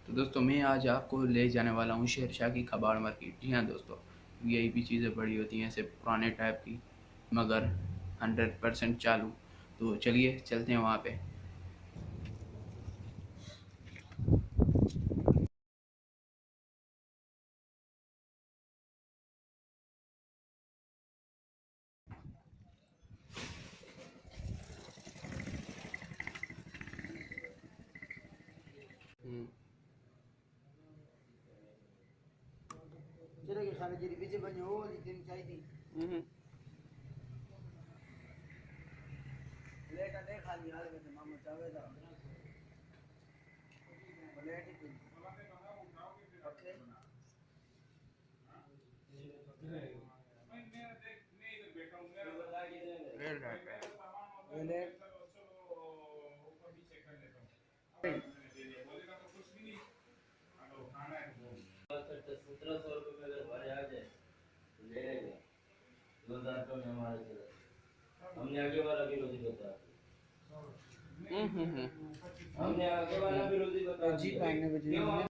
तो दोस्तों मैं आज आपको ले जाने वाला हूँ शेरशाह की कबाड़ मार्केट। जी हाँ दोस्तों, वीआईपी चीज़ें बड़ी होती हैं ऐसे पुराने टाइप की, मगर 100% चालू। तो चलिए चलते हैं वहाँ पे। चले गए सारे जी पीछे बने हो दिन चाहिए लेट दे खाली हाल में मामा चावे दा लेट ही ओके लेट ₹1700 में अगर भरे आ जाए तो ले लेंगे 2000 का में हमारे चले हमने आगे वाला भी रोजी बता हमने आगे वाला भी रोजी बता जी पाने बजे नहीं मैं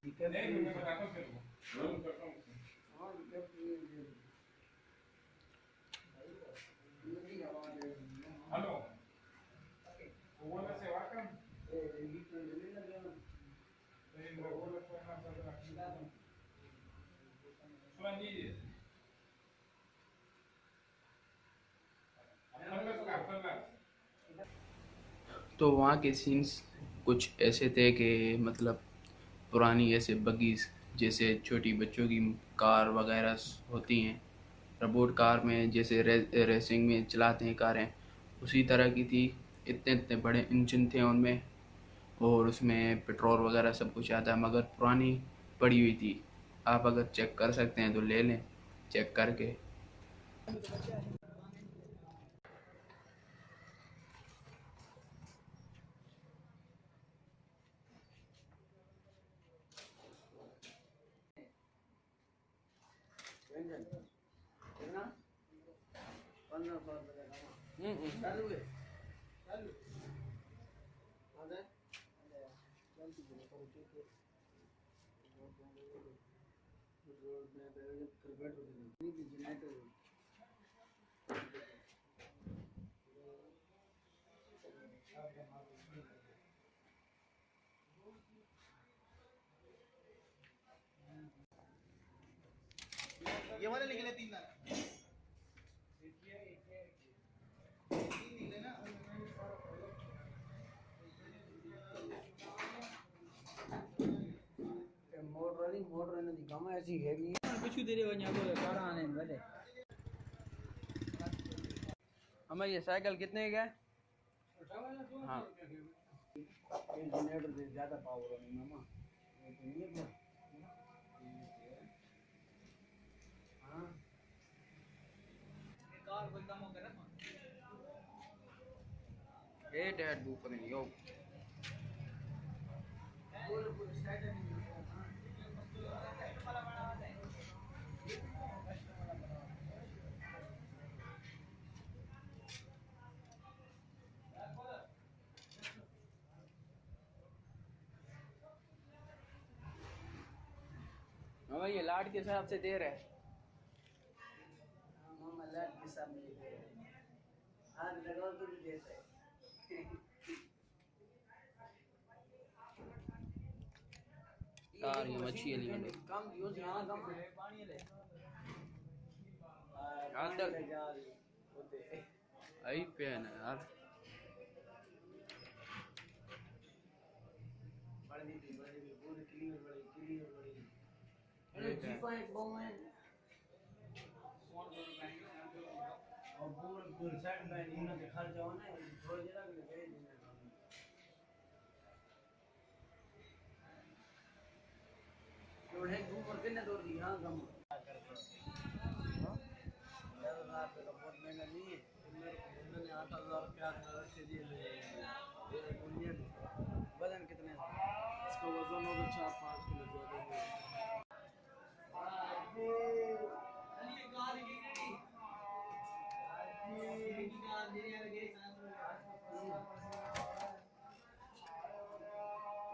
बताता हूं तेरे को हां हेलो वो वाला सेवा कर तो वहाँ के सीन्स कुछ ऐसे थे कि मतलब पुरानी ऐसे बगीज जैसे छोटी बच्चों की कार वगैरह होती हैं, रोबोट कार में जैसे रेसिंग में चलाते हैं कारें, उसी तरह की थी। इतने इतने बड़े इंजन थे उनमें, और उसमें पेट्रोल वगैरह सब कुछ आता है, मगर पुरानी पड़ी हुई थी। आप अगर चेक कर सकते हैं तो ले लें चेक करके। कितना 1500 रुपए का चालू है चालू आ जाए जल्दी बोलो करो ठीक है रोड में कर बैठ नहीं भी जनरेटर ये वाले निकले 3 दाना तीन निकले ना मोटर ने दिखामा ऐसी है भी कुछ देरे वኛ को सारा आने वाले हमें ये साइकिल कितने का है हाँ ये जनरेटर से ज्यादा पावर है मामा ये तो नहीं है हां ये कार कोई काम करे ना ये डैड बू पता नहीं हो। पूरे पूरे स्टार्ट नहीं मामा ये लाट के हिसाब से दे रहा है। मामा लाट के सामने हाथ लगाओ तो भी देता है कार ये मच्छी वाली वाले काम दियो यहां काम पानी ले आदर ले जा होते आई पे है ना यार। बड़ी पूरी क्लीन बड़ी अरे ठीक है। G5 बोमेन और पूरे सेट में इन्होंने के खर्चा होना है थोड़ी जगह के लिए भेज देना तो है घूम और कितने दूर दी हां कम ₹10,000 का बहुत महंगा नहीं है उन्होंने 8,000 रुपया रखे दिए ये दुनिया वजन कितने इसका वजन होगा 4-5 किलो ज्यादा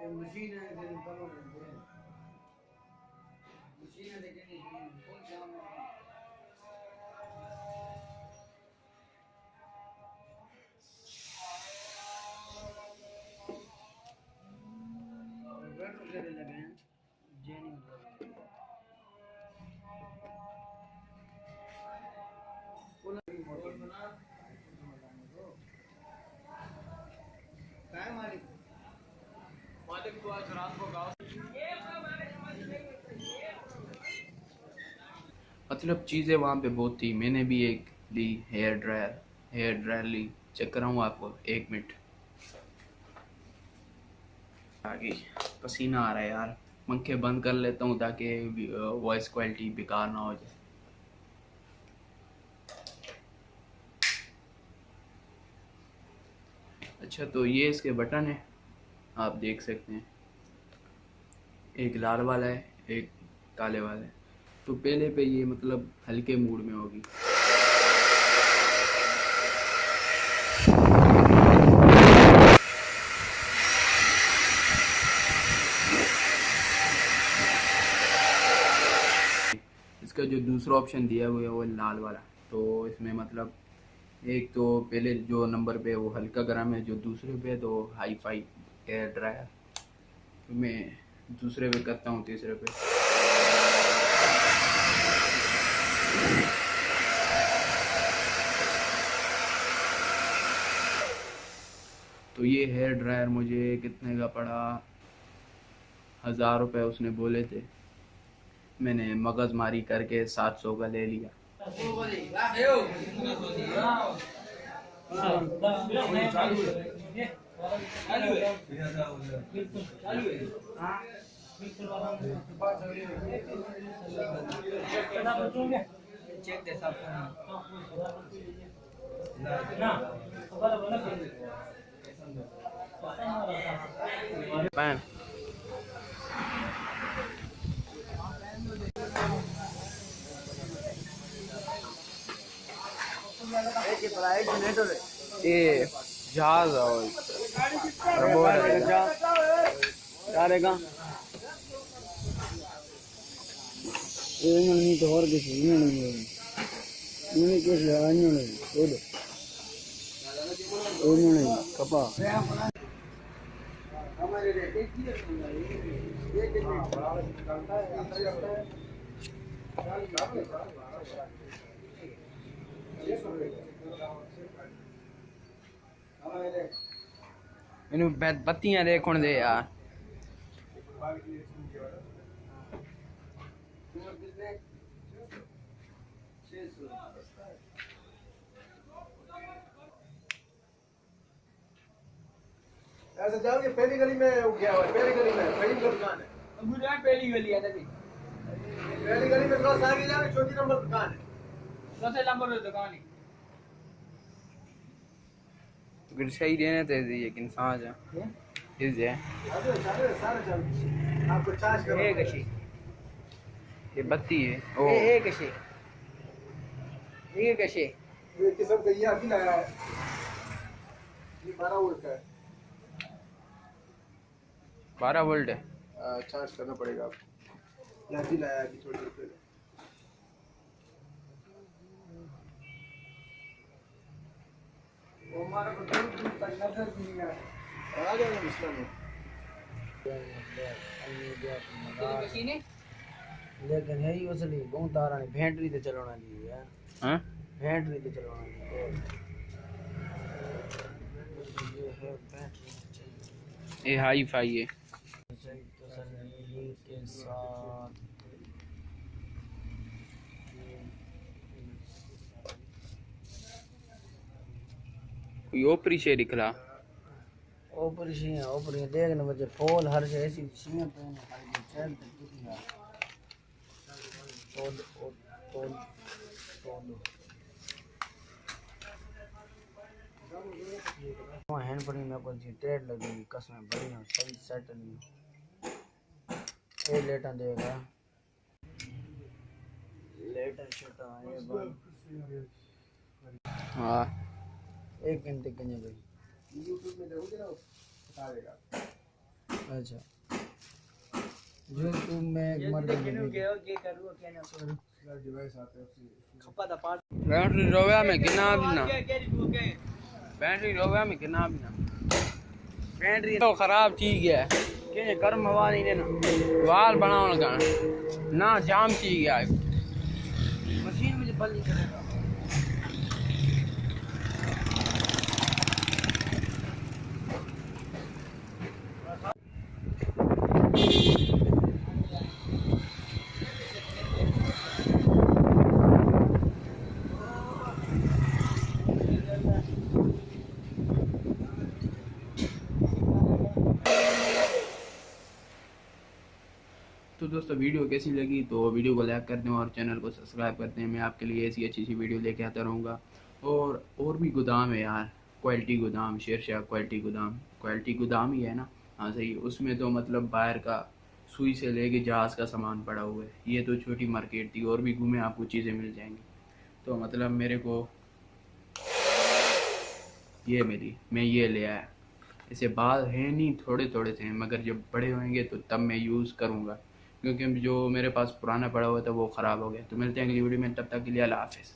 ये मशीन है वगैरह लगे हैं जेनी काय मालिक मालिक को आज रात को गाँव मतलब चीज़ें वहाँ पे बहुत थी। मैंने भी एक ली हेयर ड्रायर ली। चेक कराऊँ आपको, 1 मिनट। आ गई। पसीना आ रहा है यार। पंखे बंद कर लेता हूँ ताकि वॉइस क्वालिटी बेकार ना हो जाए। अच्छा, तो ये इसके बटन है, आप देख सकते हैं। एक लाल वाला है, एक काले वाला है। तो पहले पे ये मतलब हल्के मूड में होगी। इसका जो दूसरा ऑप्शन दिया हुआ है वो लाल वाला। तो इसमें मतलब एक तो पहले जो नंबर पे है वो हल्का गर्म है, जो दूसरे पे है तो हाई फाई एयर ड्रायर। तो मैं दूसरे पे करता हूँ, तीसरे पे। तो ये हेयर ड्रायर मुझे कितने का पड़ा? 1000 रुपये उसने बोले थे। मैंने मगजमारी करके 700 का ले लिया। पैन ये जहाज तो और किसी नहीं कपा मैंने बत्तियां देखने दे यार। ऐसे जाओगे पहली गली में गया हुआ है, पहली गली में पहली दुकान है। मुझे पहली गली है तभी। पहली गली में क्रॉस आगे जाओगे, चौथी नंबर दुकान है। चौथे नंबर पे दुकान है। तो सही देने थे लेकिन सांझ इस है। सारे चल आपको चार्ज करो। एक कशी ये बत्ती है। ओ एक कशी ये कशी ये किस्म का ये अभी लाया है। ये 12 वोल्ट का है। 12 वोल्ट है। चार्ज करना पड़ेगा आपको। यहाँ भी लाया अभी थोड़ी देर पहले। वो हमारा को दूर तक नजर भी नहीं आ जाएगा मसला में। लेकिन है ही असली बहुत तारा नहीं बैटरी ते चलाना दी यार। हां बैटरी ते चलाना दी। ये है बैटरी चाहिए। ये हाई फाई है। तसल्ली के साथ कोई ओपरी से निकला। ऊपर देखने मुझे फूल हर से ऐसी सीने पे ना चल कितना तो हैंड पड़ी में कोई टेड लगी कसम बढ़िया सही सेट नहीं ये लेटा देगा लेटर छोटा ये बंद। हां एक घंटे के लिए यूट्यूब में देखोगे ना बता देगा। अच्छा यूट्यूब में एक मर्द के करूँ क्या ना सर डिवाइस आते हैं उससे खपा था पार्ट बैटरी रोया में कितना बिना बैटरी रोया में कितना बिना बैटरी तो खराब ठीक है ये गर्म हवा नहीं देना वाल बनाओ लगा ना जाम ची गया मशीन मुझे बल नहीं करेगा। तो दोस्तों वीडियो कैसी लगी तो वीडियो को लाइक कर दें और चैनल को सब्सक्राइब कर दें। मैं आपके लिए ऐसी अच्छी वीडियो लेके आता रहूँगा। और भी गोदाम है यार, क्वालिटी गोदाम, शेरशाह क्वालिटी गोदाम ही है ना। हाँ सही, उसमें तो मतलब बाहर का सुई से लेके जहाज़ का सामान पड़ा हुआ है। ये तो छोटी मार्केट थी, और भी घूमे आपको चीज़ें मिल जाएंगी। तो मतलब मेरे को मैं ये ले आया। ऐसे बाल हैं नहीं, थोड़े थोड़े से हैं, मगर जब बड़े होंगे तो तब मैं यूज़ करूँगा, क्योंकि जो मेरे पास पुराना पड़ा हुआ था वो ख़राब हो गया। तो मिलते हैं अगली वीडियो में, तब तक के लिए अल्लाह हाफ़िज़।